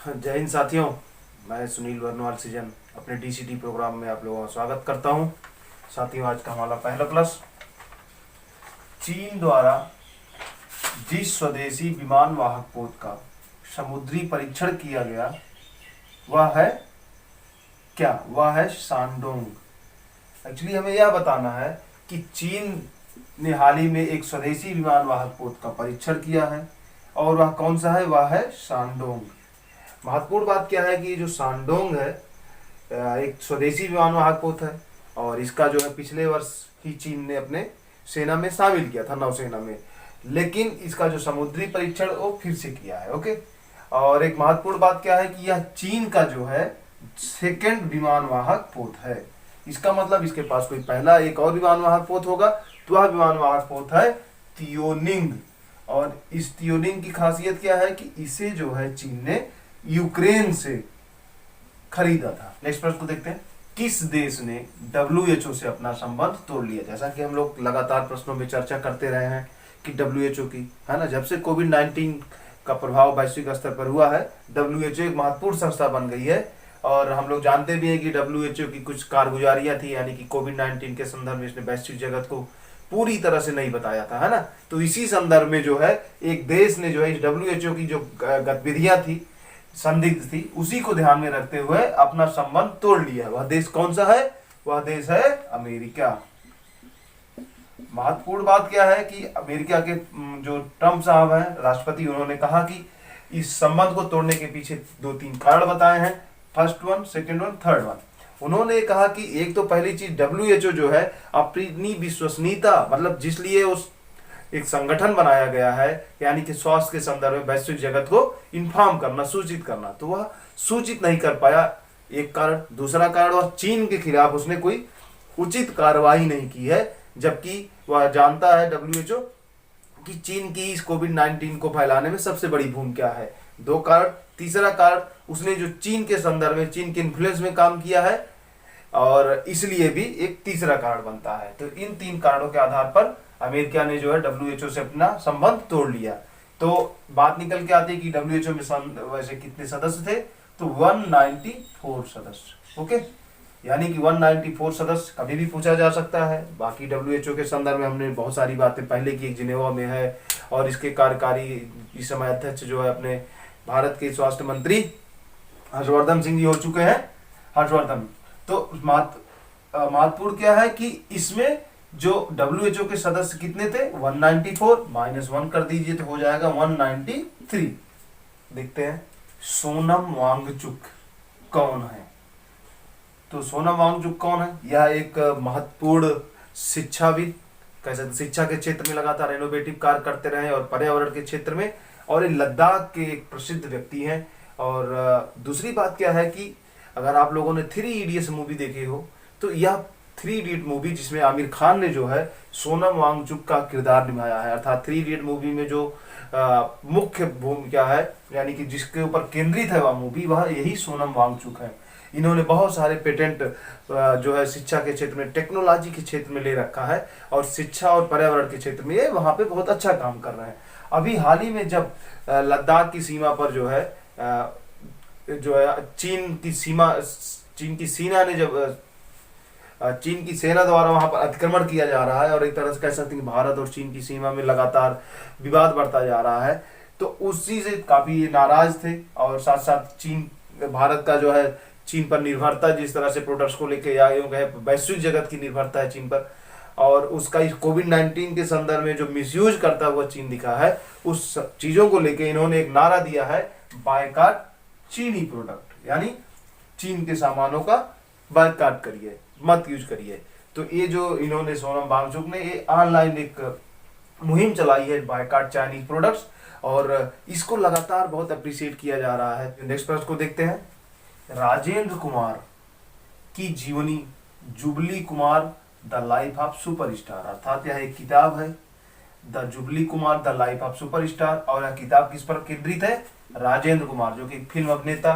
जय हिंद साथियों। मैं सुनील वर्नवाल सीजन अपने डीसीटी प्रोग्राम में आप लोगों का स्वागत करता हूं। साथियों, आज का हमारा पहला प्रश्न, चीन द्वारा जिस स्वदेशी विमान वाहक पोत का समुद्री परीक्षण किया गया वह है क्या? वह है शानडोंग। एक्चुअली हमें यह बताना है कि चीन ने हाल ही में एक स्वदेशी विमान वाहक पोत का परीक्षण किया है और वह कौन सा है? वह है शानडोंग। महत्वपूर्ण बात क्या है कि जो शानडोंग है एक स्वदेशी विमान वाहक पोत है और इसका जो है पिछले वर्ष ही चीन ने अपने सेना में शामिल किया था, नौसेना में। लेकिन इसका जो समुद्री परीक्षण वो फिर से किया है। ओके। और एक महत्वपूर्ण बात क्या है कि यह चीन का जो है सेकंड विमान वाहक पोत है। इसका मतलब इसके पास कोई पहला एक और विमान वाहक पोत होगा, तो वह विमान वाहक पोत है तियोनिंग। और इस तियोनिंग की खासियत क्या है कि इसे जो है चीन ने यूक्रेन से खरीदा था। नेक्स्ट प्रश्न को देखते हैं, किस देश ने डब्ल्यूएचओ से अपना संबंध तोड़ लिया? जैसा कि हम लोग लगातार प्रश्नों में चर्चा करते रहे हैं कि डब्ल्यूएचओ की है ना, जब से कोविड-19 का प्रभाव वैश्विक स्तर पर हुआ है, डब्ल्यूएचओ एक महत्वपूर्ण संस्था बन गई है। और हम लोग जानते भी हैं कि डब्ल्यूएचओ की कुछ कारगुजारियां थी, यानी कि कोविड-19 के संदर्भ में इसने वैश्विक जगत को पूरी तरह से नहीं बताया था, है ना। तो इसी संदर्भ में जो है एक देश ने जो है इस डब्ल्यूएचओ की जो गतिविधियां थी, संदिग्ध थी, उसी को ध्यान में रखते हुए अपना संबंध तोड़ लिया। वह देश कौन सा है? वह देश है अमेरिका। महत्वपूर्ण बात क्या है कि अमेरिका के जो ट्रम्प साहब हैं राष्ट्रपति, उन्होंने कहा कि इस संबंध को तोड़ने के पीछे 2-3 कारण बताए हैं। First one, second one, third one. उन्होंने कहा कि एक तो पहली चीज, डब्ल्यूएचओ जो है अपनी विश्वसनीयता, मतलब जिसलिए उस एक संगठन बनाया गया है, यानी कि स्वास्थ्य के संदर्भ में वैश्विक जगत को इन्फॉर्म करना, सूचित करना, तो वह सूचित नहीं कर पाया, एक कारण। दूसरा कारण, वह चीन के खिलाफ उसने कोई उचित कार्रवाई नहीं की है, जबकि वह जानता है डब्ल्यूएचओ कि चीन की इस कोविड-19 को फैलाने में सबसे बड़ी भूमिका है। 2 कारण। तीसरा कारण, उसने जो चीन के संदर्भ में, चीन के इन्फ्लुएंस में काम किया है, और इसलिए भी एक तीसरा कारण बनता है। तो इन 3 कारणों के आधार पर अमेरिका ने जो है डब्ल्यूएचओ से अपना संबंध तोड़ लिया। तो बात निकल के आती है कि डब्ल्यूएचओ में वैसे कितने सदस्य थे? तो 194 सदस्य। ओके, यानी कि 194 सदस्य कभी भी पूछा जा सकता है। बाकी डब्ल्यूएचओ के संदर्भ में हमने बहुत सारी बातें पहले की, एक जिनेवा में है, और इसके कार्यकारी इस समय अध्यक्ष जो है अपने भारत के स्वास्थ्य मंत्री हर्षवर्धन सिंह जी हो चुके हैं, हर्षवर्धन। तो महत्वपूर्ण क्या है कि इसमें जो डब्ल्यूएचओ के सदस्य कितने थे? 194 माइनस 1 कर दीजिए तो हो जाएगा 193। देखते हैं सोनम वांगचुक कौन है। तो सोनम वांगचुक कौन है? यह एक महत्वपूर्ण शिक्षाविद, कह सकते शिक्षा के क्षेत्र में लगातार इनोवेटिव कार्य करते रहे, और पर्यावरण के क्षेत्र में, और ये लद्दाख के एक प्रसिद्ध व्यक्ति हैं। और दूसरी बात क्या है कि अगर आप लोगों ने 3 इडियट्स मूवी देखी हो, तो यह 3 इडियट मूवी जिसमें आमिर खान ने जो है सोनम वांगचुक का किरदार निभाया है, अर्थात 3 इडियट मूवी में जो मुख्य भूमिका है, यानी कि जिसके ऊपर केंद्रित है वह मूवी, वह यही सोनम वांगचुक है। इन्होंने बहुत सारे पेटेंट जो है शिक्षा के क्षेत्र में, टेक्नोलॉजी के क्षेत्र में ले रखा है, और शिक्षा और पर्यावरण के क्षेत्र में ये वहाँ पे बहुत अच्छा काम कर रहे हैं। अभी हाल ही में जब लद्दाख की सीमा पर जो है चीन की सेना ने जब चीन की सेना द्वारा वहां पर अतिक्रमण किया जा रहा है, और एक तरह से कह सकते हैं कि भारत और चीन की सीमा में लगातार विवाद बढ़ता जा रहा है, तो उसी से काफी नाराज थे। और साथ साथ चीन, भारत का जो है चीन पर निर्भरता, जिस तरह से प्रोडक्ट्स को लेके या वैश्विक जगत की निर्भरता है चीन पर, और उसका इस कोविड-19 के संदर्भ में जो मिसयूज करता हुआ चीन दिखा है, उस चीजों को लेके इन्होंने एक नारा दिया है, बायकॉट चीनी प्रोडक्ट, यानी चीन के सामानों का बायकॉट करिए, मत यूज करिए। तो ये जो इन्होंने, सोनम वांगचुक ने ये ऑनलाइन एक मुहिम चलाई है, बायकॉट चाइनीज प्रोडक्ट्स, और इसको लगातार बहुत अप्रिशिएट किया जा रहा है। नेक्स्ट प्रश्न को देखते हैं, राजेंद्र कुमार की जीवनी, jubilee Kumar the life of superstar, अर्थात यह एक किताब है, the jubilee Kumar the life of superstar. और यह किताब किस पर केंद्रित है? राजेंद्र कुमार, जो कि फिल्म अभिनेता,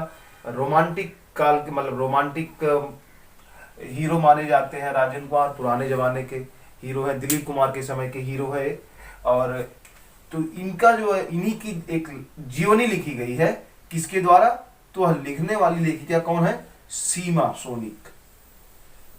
रोमांटिक काल के, मतलब रोमांटिक हीरो माने जाते हैं राजेंद्र कुमार, पुराने जमाने के हीरो है, दिलीप कुमार के समय के हीरो है। और तो इनका जो है, इन्हीं की एक जीवनी लिखी गई है, किसके द्वारा? तो वह लिखने वाली लेखिका कौन है? सीमा सोनिक।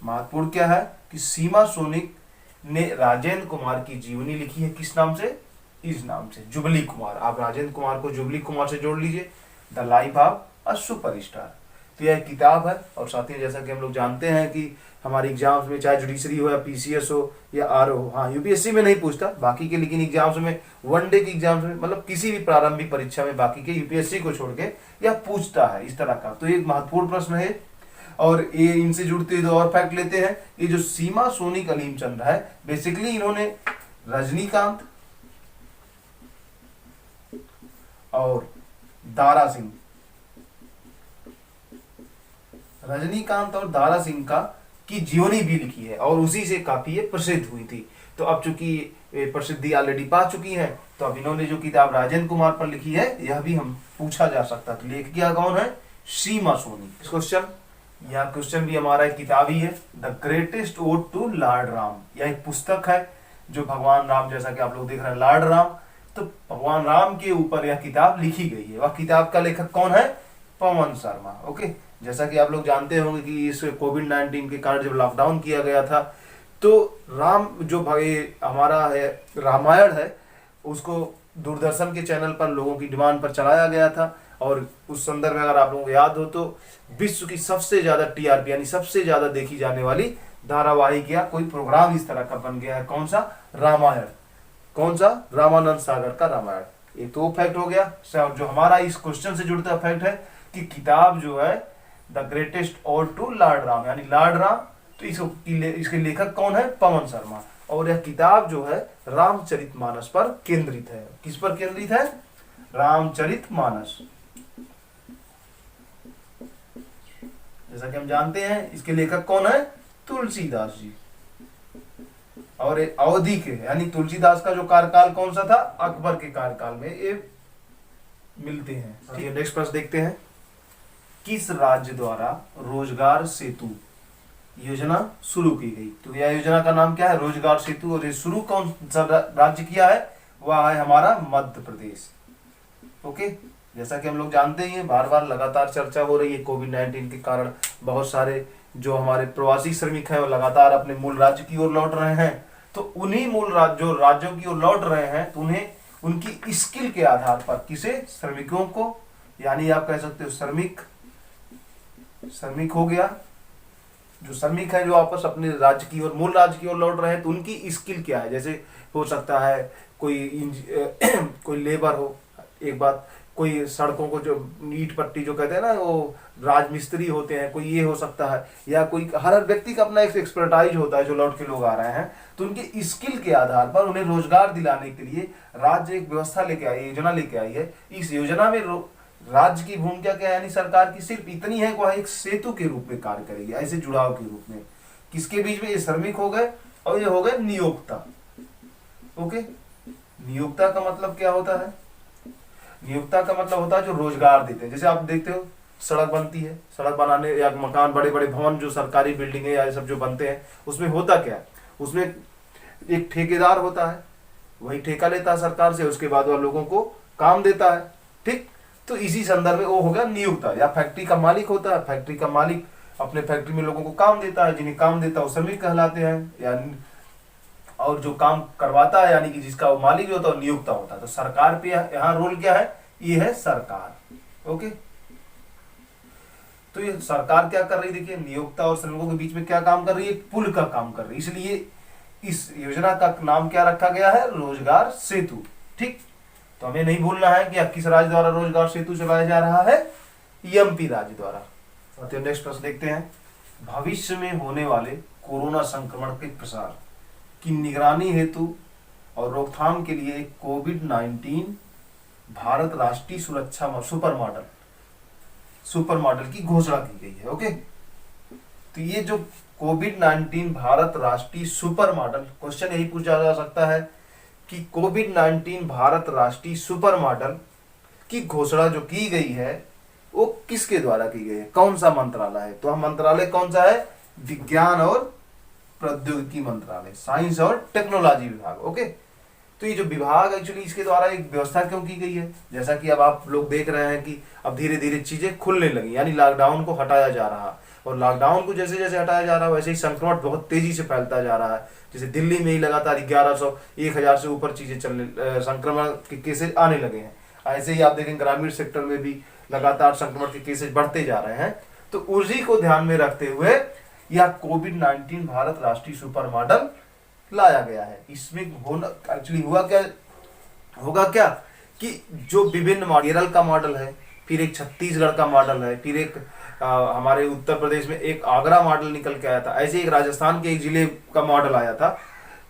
महत्वपूर्ण क्या है कि सीमा सोनिक ने राजेंद्र कुमार की जीवनी लिखी है। किस नाम से? इस नाम से, जुबली कुमार। आप राजेंद्र कुमार को जुबली कुमार से जोड़ लीजिए, the life of a superstar. तो यह किताब है। और साथ ही जैसा कि हम लोग जानते हैं कि हमारे एग्जाम्स में चाहे जुडिशरी हो या पीसीएस हो या आरओ हो, हाँ यूपीएससी में नहीं पूछता बाकी के, लेकिन एग्जाम्स में, वनडे की एग्जाम्स में, मतलब किसी भी प्रारंभिक परीक्षा में बाकी के यूपीएससी को छोड़ के यह पूछता है इस तरह का। तो एक महत्वपूर्ण प्रश्न है। और ये इनसे जुड़ते दो और फैक्ट लेते हैं। ये जो सीमा सोनिक अलीमचंद है, बेसिकली इन्होंने रजनीकांत और दारा सिंह, रजनीकांत और दारा सिंह का की जीवनी भी लिखी है और उसी से काफी ये प्रसिद्ध हुई थी। तो अब चूंकि प्रसिद्धि ऑलरेडी पा चुकी है, तो अब इन्होंने जो किताब राजेंद्र कुमार पर लिखी है, यह भी हम पूछा जा सकता। तो लेखिका कौन है? सीमा सोनिक। क्वेश्चन, यह क्वेश्चन भी हमारा एक किताब ही है, the greatest ode to lord Ram. यह एक पुस्तक है जो भगवान राम, जैसा कि आप लोग देख रहे हैं लॉर्ड राम, तो भगवान राम के ऊपर यह किताब लिखी गई है। वह किताब का लेखक कौन है? पवन शर्मा। ओके, जैसा कि आप लोग जानते होंगे कि इस कोविड-19 के कारण जब लॉकडाउन किया गया था, तो राम जो भाई हमारा है रामायण है, उसको दूरदर्शन के चैनल पर लोगों की डिमांड पर चलाया गया था। और उस संदर्भ में अगर आप लोगों को याद हो तो विश्व की सबसे ज्यादा टीआरपी यानी सबसे ज्यादा देखी जाने वाली धारावाहिक या कोई प्रोग्राम इस तरह का बन गया है। कौन सा? रामायण। कौन सा? रामानंद सागर का रामायण। एक तो फैक्ट हो गया। जो हमारा इस क्वेश्चन से जुड़ता फैक्ट है कि किताब जो है the greatest ode to lord Ram यानी लॉर्ड राम, तो इसके लेखक कौन है? पवन शर्मा। और यह किताब जो है रामचरितमानस पर केंद्रित है। किस पर केंद्रित है? रामचरितमानस। जैसा कि हम जानते हैं इसके लेखक कौन है? तुलसीदास जी। और अवधि के यानी तुलसीदास का जो कार्यकाल कौन सा था? अकबर के कार्यकाल में ये मिलते हैं। ठीक है, नेक्स्ट प्रश्न देखते हैं। किस राज्य द्वारा रोजगार सेतु योजना शुरू की गई? तो यह योजना का नाम क्या है? रोजगार सेतु। और ये शुरू कौन सा राज्य किया है? वह है हमारा मध्य प्रदेश। ओके, जैसा कि हम लोग जानते ही हैं, बार बार लगातार चर्चा हो रही है कोविड-19 के कारण बहुत सारे जो हमारे प्रवासी श्रमिक हैं वो लगातार अपने मूल राज्य की ओर लौट रहे हैं। तो उन्हीं मूल राज्यों की ओर लौट रहे हैं, तो उन्हें उनकी स्किल के आधार पर किसे? श्रमिकों को, यानी आप कह सकते हो श्रमिक हो गया। जो श्रमिक है जो वापस अपने राज्य की ओर मूल राज्य की ओर लौट रहे हैं, तो उनकी स्किल क्या है? जैसे हो सकता है कोई लेबर हो, एक बात, कोई सड़कों को जो ईंट पट्टी जो कहते हैं ना वो राजमिस्त्री होते हैं, कोई ये हो सकता है, या कोई हर व्यक्ति का अपना एक एक्सपर्टाइज होता है जो लौट के लोग आ रहे हैं। तो उनके स्किल के आधार पर उन्हें रोजगार दिलाने के लिए राज्य एक व्यवस्था लेके आई, योजना लेके आई है। इस योजना में राज्य की भूमिका क्या है? यानी सरकार की सिर्फ इतनी है कि वह एक सेतु के रूप में कार्य करेगी, ऐसे जुड़ाव के रूप में। किसके बीच में? ये श्रमिक हो गए और ये हो गए नियोक्ता। ओके, नियोक्ता का मतलब क्या होता है? नियोक्ता का मतलब होता है जो रोजगार देते हैं। जैसे आप देखते हो सड़क बनती है, सड़क बनाने या मकान, बड़े बड़े भवन, जो सरकारी बिल्डिंग है या सब जो बनते हैं, उसमें होता क्या है? उसमें एक ठेकेदार होता है, वही ठेका लेता है सरकार से, उसके बाद वह लोगों को काम देता है। ठीक, तो इसी संदर्भ में वो हो गया नियोक्ता। या फैक्ट्री का मालिक होता है, फैक्ट्री का मालिक अपने फैक्ट्री में लोगों को काम देता है, जिन्हें काम देता है वो श्रमिक कहलाते हैं। या और जो काम करवाता है यानी कि जिसका वो मालिक होता है वो नियोक्ता होता है। तो सरकार पे यहाँ रोल क्या है? ये है सरकार। ओके, तो ये सरकार क्या कर रही है? देखिए, नियोक्ता और श्रमिकों के बीच में क्या काम कर रही है? पुल का काम कर रही है। इसलिए इस योजना का नाम क्या रखा गया है? रोजगार सेतु। ठीक, तो हमें नहीं भूलना है कि किस राज्य द्वारा रोजगार सेतु चलाया जा रहा है? एमपी राज्य द्वारा। तो नेक्स्ट प्रश्न देखते हैं। भविष्य में होने वाले कोरोना संक्रमण के प्रसार की निगरानी हेतु और रोकथाम के लिए कोविड-19 भारत राष्ट्रीय सुरक्षा सुपर मॉडल की घोषणा की गई है। ओके, तो ये जो कोविड-19 भारत राष्ट्रीय सुपर मॉडल, क्वेश्चन यही पूछा जा सकता है कि कोविड-19 भारत राष्ट्रीय सुपर मॉडल की घोषणा जो की गई है वो किसके द्वारा की गई है? कौन सा मंत्रालय है? तो हम मंत्रालय कौन सा है? विज्ञान और प्रौद्योगिकी मंत्रालय, साइंस और टेक्नोलॉजी विभाग। ओके, तो ये जो विभाग एक्चुअली इसके द्वारा एक व्यवस्था क्यों की गई है, जैसा कि अब आप लोग देख रहे हैं कि अब धीरे धीरे चीजें खुलने लगी, यानी लॉकडाउन को हटाया जा रहा, और लॉकडाउन को जैसे जैसे हटाया जा रहा है वैसे ही संक्रमण बहुत तेजी से फैलता जा रहा है। जैसे दिल्ली में ही लगातार 1100 1000 से ऊपर चीजें चलने संक्रमण के केसेज आने लगे हैं। ऐसे ही आप देखें ग्रामीण सेक्टर में भी लगातार संक्रमण के केसेज बढ़ते जा रहे हैं। तो उसी को ध्यान में रखते हुए यह कोविड-19 भारत राष्ट्रीय सुपर मॉडल लाया गया है। इसमें होना एक्चुअली होगा क्या कि जो विभिन्न केरल का मॉडल है, फिर एक छत्तीसगढ़ का मॉडल है, फिर एक हमारे उत्तर प्रदेश में एक आगरा मॉडल निकल के आया था, ऐसे एक राजस्थान के एक जिले का मॉडल आया था।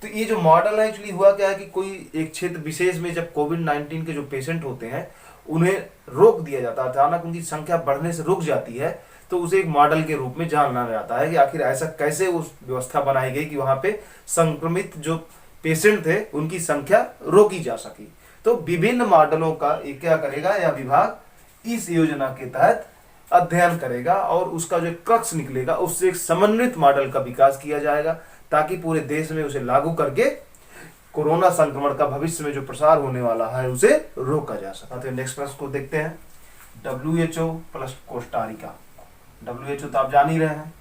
तो ये जो मॉडल है एक्चुअली हुआ क्या है कि कोई एक क्षेत्र विशेष में जब कोविड-19 के जो पेशेंट होते हैं उन्हें रोक दिया जाता है, अचानक उनकी संख्या बढ़ने से रुक जाती है, तो उसे एक मॉडल के रूप में जाना जाता है कि आखिर ऐसा कैसे उस व्यवस्था बनाई गई कि वहां पे संक्रमित जो पेशेंट थे उनकी संख्या रोकी जा सकी। तो विभिन्न मॉडलों का एक क्या करेगा यह विभाग इस योजना के तहत अध्ययन करेगा और उसका जो क्रक्स निकलेगा उससे एक समन्वित मॉडल का विकास किया जाएगा, ताकि पूरे देश में उसे लागू करके कोरोना संक्रमण का भविष्य में जो प्रसार होने वाला है उसे रोका जा सके। तो नेक्स्ट प्रश्न को देखते हैं, WHO प्लस कोस्टारिका। WHO तो आप जान ही रहे हैं।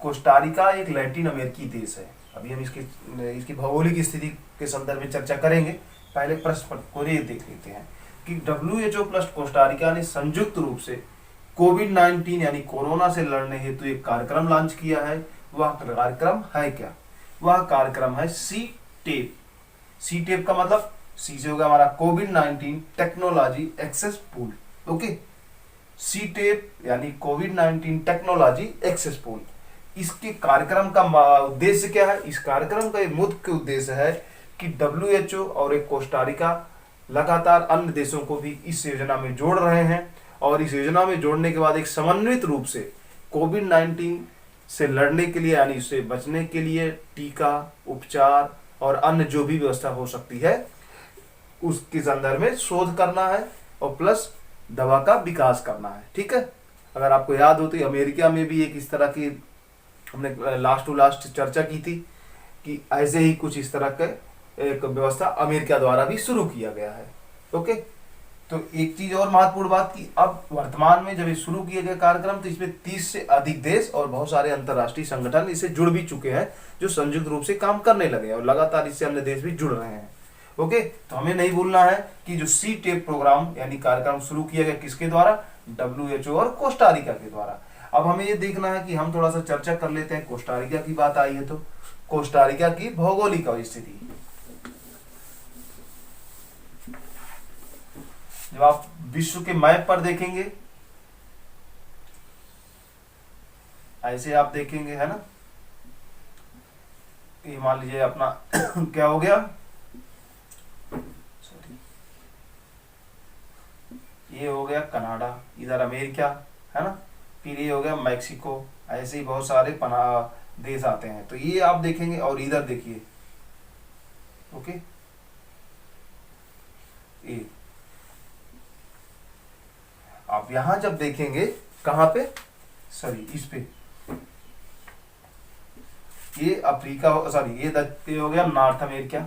कोस्टारिका एक लैटिन अमेरिकी देश है। अभी हम इसकी भौगोलिक स्थिति के संदर्भ में चर्चा करेंगे, पहले प्रश्न को ये देख लेते हैं कि WHO प्लस कोस्टारिका ने संयुक्त रूप से कोविड-19 यानी कोरोना से लड़ने हेतु एक कार्यक्रम लॉन्च किया है। वह कार्यक्रम है क्या? वह कार्यक्रम है सी टेप। सी टेप का मतलब सी से होगा हमारा कोविड-19 टेक्नोलॉजी एक्सेस पूल। ओके, सी टेप यानी कोविड-19 टेक्नोलॉजी एक्सेस पूल। इसके कार्यक्रम का उद्देश्य क्या है? इस कार्यक्रम का एक मुख्य उद्देश्य है कि WHO और एक कोस्टारिका लगातार अन्य देशों को भी इस योजना में जोड़ रहे हैं, और इस योजना में जोड़ने के बाद एक समन्वित रूप से कोविड-19 से लड़ने के लिए यानी इससे बचने के लिए टीका, उपचार और अन्य जो भी व्यवस्था हो सकती है उसके संदर्भ में शोध करना है और प्लस दवा का विकास करना है। ठीक है, अगर आपको याद हो तो अमेरिका में भी एक इस तरह की हमने लास्ट टू लास्ट चर्चा की थी कि ऐसे ही कुछ इस तरह का एक व्यवस्था अमेरिका द्वारा भी शुरू किया गया है। ओके, तो एक चीज और महत्वपूर्ण बात की अब वर्तमान में जब ये शुरू किए गए कार्यक्रम तो इसमें 30 से अधिक देश और बहुत सारे अंतर्राष्ट्रीय संगठन इससे जुड़ भी चुके हैं, जो संयुक्त रूप से काम करने लगे हैं और लगातार इससे अन्य देश भी जुड़ रहे हैं। ओके, तो हमें नहीं भूलना है कि जो सी टेप प्रोग्राम यानी कार्यक्रम शुरू किया गया किसके द्वारा? WHO और कोस्टारिका के द्वारा। अब हमें ये देखना है कि हम थोड़ा सा चर्चा कर लेते हैं। कोस्टारिका की बात आई है तो कोस्टारिका की भौगोलिक स्थिति, जब आप विश्व के मैप पर देखेंगे ऐसे आप देखेंगे, है ना, ये मान लीजिए अपना क्या हो गया, सॉरी, ये हो गया कनाडा, इधर अमेरिका, है ना, फिर ये हो गया मैक्सिको, ऐसे ही बहुत सारे देश आते हैं। तो ये आप देखेंगे और इधर देखिए, ओके, ये आप यहां जब देखेंगे कहां पे, सॉरी इस पे, ये अफ्रीका, सॉरी ये हो गया नॉर्थ अमेरिका,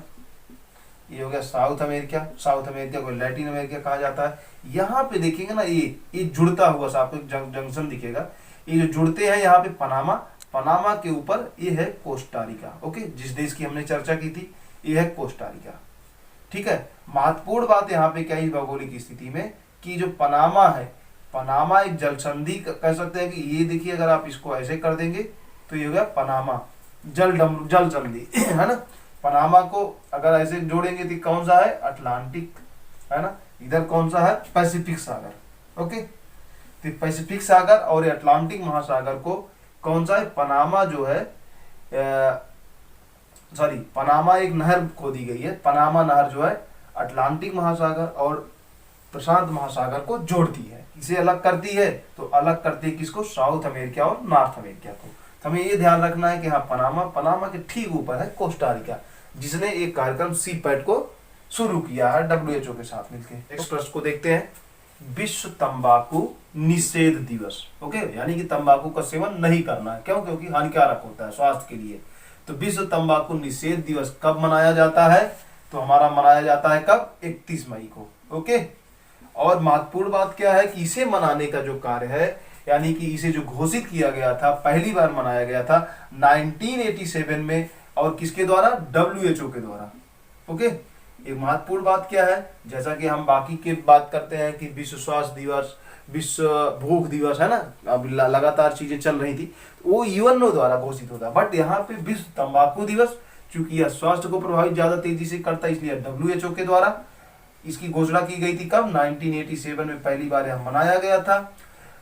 ये हो गया साउथ अमेरिका। साउथ अमेरिका को लैटिन अमेरिका कहा जाता है। यहाँ पे देखेंगे ना ये जुड़ता हुआ सा आपको जंक्शन दिखेगा, ये जो जुड़ते हैं यहाँ पे पनामा, पनामा के ऊपर ये है कोस्टारिका। ओके, जिस देश की हमने चर्चा की थी ये है कोस्टारिका। ठीक है, महत्वपूर्ण बात यहाँ पे क्या है भौगोलिक स्थिति में कि जो पनामा है, पनामा एक जल संधि कह सकते हैं कि ये देखिए अगर आप इसको ऐसे कर देंगे तो ये हो गया पनामा जल संधि है ना। पनामा को अगर ऐसे जोड़ेंगे तो कौन सा है? अटलांटिक, है ना, इधर कौन सा है? पैसिफिक सागर। ओके, तो पैसिफिक सागर और अटलांटिक महासागर को कौन सा है? पनामा जो है, सॉरी पनामा एक नहर खोदी गई है। पनामा नहर जो है अटलांटिक महासागर और प्रशांत महासागर को जोड़ती है। इसे अलग करती है तो अलग करती है किसको? साउथ अमेरिका और नॉर्थ अमेरिका को। तो हमें ये ध्यान रखना है कि हाँ पनामा के ठीक ऊपर है कोस्टारिका, जिसने एक कार्यक्रम सी पैट को शुरू किया है WHO के साथ मिलकर। नेक्स्ट प्रश्न को देखते हैं, विश्व तंबाकू निषेध दिवस। ओके, यानी कि तंबाकू का सेवन नहीं करना है, क्यों? क्योंकि हानिकारक होता है स्वास्थ्य के लिए। तो विश्व तंबाकू निषेध दिवस कब मनाया जाता है? तो हमारा मनाया जाता है कब? 31 मई को। ओके। और महत्वपूर्ण बात क्या है कि इसे मनाने का जो कार्य है, यानी कि इसे जो घोषित किया गया था, पहली बार मनाया गया था 1987 में, और किसके द्वारा? WHO के द्वारा। ओके। एक महत्वपूर्ण बात क्या है, जैसा कि हम बाकी के बात करते हैं कि विश्व स्वास्थ्य दिवस, विश्व भूख दिवस, है ना, अब लगातार चीजें चल रही थी, वो यूएनओ द्वारा घोषित होता, बट यहाँ पे विश्व तंबाकू दिवस, चूंकि यह स्वास्थ्य को प्रभावित ज्यादा तेजी से करता है, इसलिए WHO के द्वारा इसकी घोषणा की गई थी। कब? 1987 में पहली बार यह मनाया गया था,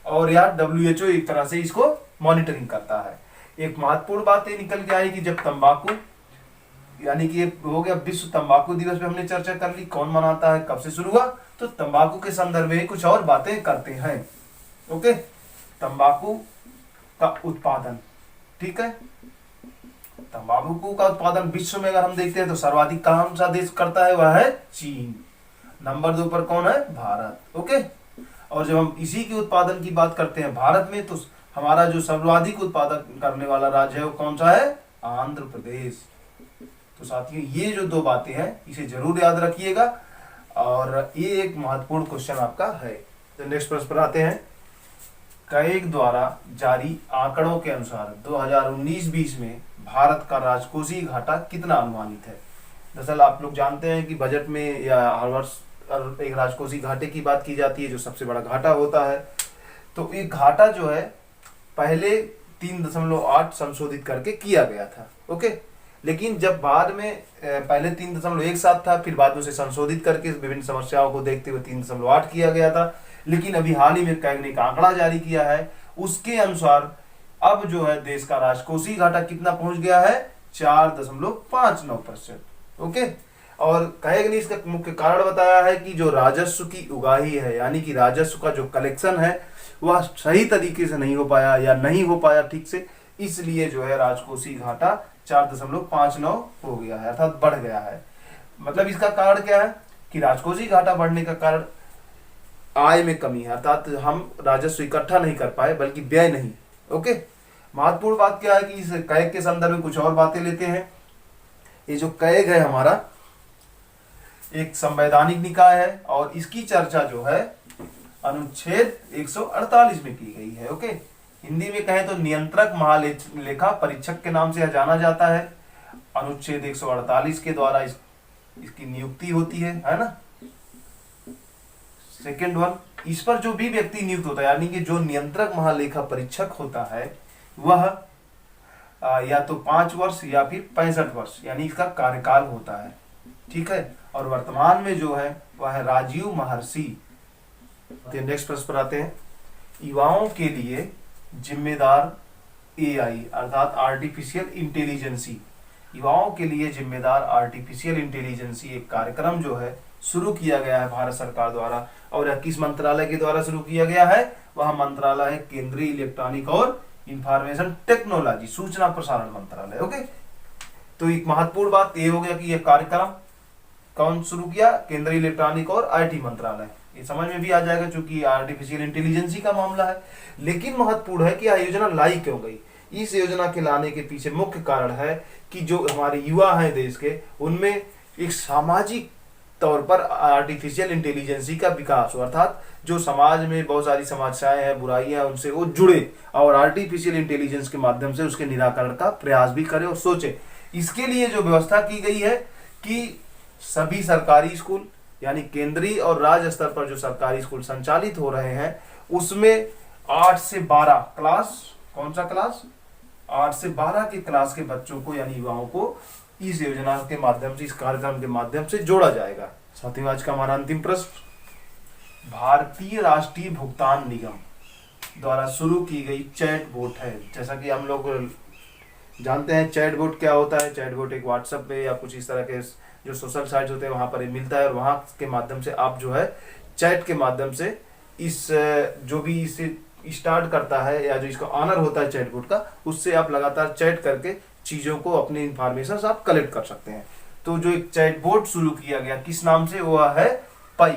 और यार WHO एक तरह से इसको मॉनिटरिंग करता है। एक महत्वपूर्ण बात ये निकल के आई कि जब तंबाकू, यानी कि ये हो गया विश्व तंबाकू दिवस पे हमने चर्चा कर ली, कौन मनाता है, कब से शुरू हुआ, तो तंबाकू के संदर्भ में कुछ और बातें करते हैं। ओके। तंबाकू का उत्पादन, ठीक है, तंबाकू का उत्पादन विश्व में अगर हम देखते हैं तो सर्वाधिक कौन सा देश करता है? वह है चीन। नंबर 2 पर कौन है? भारत। ओके। और जब हम इसी के उत्पादन की बात करते हैं भारत में, तो हमारा जो सर्वाधिक उत्पादन करने वाला राज्य है वो कौन सा है? आंध्र प्रदेश। तो साथियों, ये जो दो बातें हैं इसे जरूर याद रखिएगा, और ये एक महत्वपूर्ण क्वेश्चन आपका है। तो नेक्स्ट प्रश्न पर आते हैं। कैग द्वारा जारी आंकड़ों के अनुसार 2019-20 में भारत का राजकोषीय घाटा कितना अनुमानित है? दरअसल आप लोग जानते हैं कि बजट में या हर वर्ष एक राजकोषीय घाटे की बात की जाती है, जो सबसे बड़ा घाटा होता है। तो ये घाटा जो है पहले 3.8 संशोधित करके किया गया था। ओके। लेकिन जब बाद में पहले 3.17 था, फिर बाद में उसे संशोधित करके विभिन्न समस्याओं को देखते हुए 3.8 किया गया था। लेकिन अभी हाल ही में कैग ने एक आंकड़ा जारी किया है, उसके अनुसार अब जो है देश का राजकोषीय घाटा कितना पहुंच गया है? 4.59%। ओके। और कैग ने इसका मुख्य कारण बताया है कि जो राजस्व की उगाही है, यानी कि राजस्व का जो कलेक्शन है वह सही तरीके से नहीं हो पाया या नहीं हो पाया ठीक से, इसलिए जो है राजकोषीय घाटा 4.59 हो गया है, अर्थात बढ़ गया है। मतलब इसका कारण क्या है कि राजकोषीय घाटा बढ़ने का कारण आय में कमी है, अर्थात हम राजस्व इकट्ठा नहीं कर पाए बल्कि व्यय नहीं। ओके। महत्वपूर्ण बात क्या है कि इस कैग के संदर्भ में कुछ और बातें लेते हैं। ये जो कैग है हमारा एक संवैधानिक निकाय है, और इसकी चर्चा जो है अनुच्छेद 148 में की गई है। ओके। हिंदी में कहें तो नियंत्रक महालेखा परीक्षक के नाम से जाना जाता है। अनुच्छेद 148 के द्वारा इसकी नियुक्ति होती है ना। सेकेंड वन, इस पर जो भी व्यक्ति नियुक्त होता है, यानी कि जो नियंत्रक महालेखा परीक्षक होता है, वह या तो 5 वर्ष या फिर 65 वर्ष, यानी इसका कार्यकाल होता है। ठीक है। और वर्तमान में जो है वह है राजीव महर्षि। नेक्स्ट प्रश्न पर आते हैं। युवाओं के लिए जिम्मेदार AI अर्थात आर्टिफिशियल इंटेलिजेंसी, युवाओं के लिए जिम्मेदार आर्टिफिशियल इंटेलिजेंसी एक कार्यक्रम जो है शुरू किया गया है भारत सरकार द्वारा, और यह किस मंत्रालय के द्वारा शुरू किया गया है? वह मंत्रालय है केंद्रीय इलेक्ट्रॉनिक और इंफॉर्मेशन टेक्नोलॉजी, सूचना प्रसारण मंत्रालय। ओके। तो एक महत्वपूर्ण बात ये हो गया कि यह कार्यक्रम कौन शुरू किया? केंद्रीय इलेक्ट्रॉनिक और IT मंत्रालय। ये समझ में भी आ जाएगा चूंकि आर्टिफिशियल इंटेलिजेंसी का मामला है। लेकिन महत्वपूर्ण है कि यह योजना लाई क्यों गई? इस योजना के लाने के पीछे मुख्य कारण है कि जो हमारे युवा हैं देश के, उनमें एक सामाजिक तौर पर आर्टिफिशियल इंटेलिजेंसी का विकास हो, अर्थात जो समाज में बहुत सारी समस्याएं हैं, बुराइयां, उनसे वो जुड़े और आर्टिफिशियल इंटेलिजेंस के माध्यम से उसके निराकरण का प्रयास भी करे और सोचे। इसके लिए जो व्यवस्था की गई है कि सभी सरकारी स्कूल, यानी केंद्रीय और राज्य स्तर पर जो सरकारी स्कूल संचालित हो रहे हैं, उसमें 8 से 12 क्लास, कौन सा क्लास? 8 से 12 के क्लास के बच्चों को, यानी युवाओं को इस योजना के माध्यम से, इस कार्यक्रम के माध्यम से जोड़ा जाएगा। साथियों, आज का हमारा अंतिम प्रश्न भारतीय राष्ट्रीय भुगतान निगम द्वारा शुरू की गई चैटबॉट है। जैसा कि हम लोग जानते हैं चैटबॉट क्या होता है। चैटबॉट एक व्हाट्सएप पे या कुछ इस तरह के जो सोशल साइट्स होते हैं वहां पर मिलता है, और वहां के माध्यम से आप जो है चैट के माध्यम से इस जो भी इसे स्टार्ट करता है या जो इसका ऑनर होता है चैटबॉट का, उससे आप लगातार चैट करके चीजों को, अपनी इंफॉर्मेशन आप कलेक्ट कर सकते हैं। तो जो एक चैटबॉट शुरू किया गया किस नाम से, वो है पाई,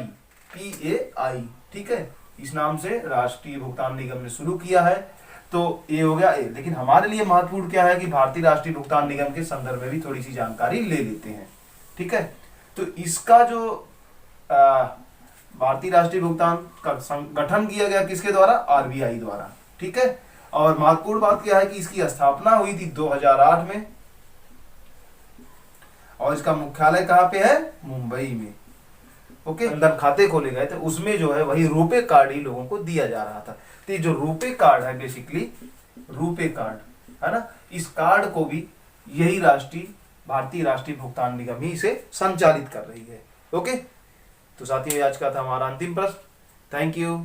PAI। ठीक है। इस नाम से राष्ट्रीय भुगतान निगम ने शुरू किया है। तो ये हो गया ए। लेकिन हमारे लिए महत्वपूर्ण क्या है कि भारतीय राष्ट्रीय भुगतान निगम के संदर्भ में भी थोड़ी सी जानकारी ले लेते हैं। ठीक है। तो इसका जो भारतीय राष्ट्रीय भुगतान का गठन किया गया किसके द्वारा? आरबीआई द्वारा। ठीक है, और महत्वपूर्ण बात क्या है कि इसकी स्थापना हुई थी 2008 में, और इसका मुख्यालय कहाँ पे है? मुंबई में। ओके, अंदर खाते खोले गए थे, उसमें जो है वही रुपे कार्ड ही लोगों को दिया जा रहा था। तो ये जो रुपे कार्ड है, बेसिकली रुपे कार्ड है ना, इस कार्ड को भी यही भारतीय राष्ट्रीय भुगतान निगम ही इसे संचालित कर रही है। ओके, तो साथियों आज का था हमारा अंतिम प्रश्न। Thank you.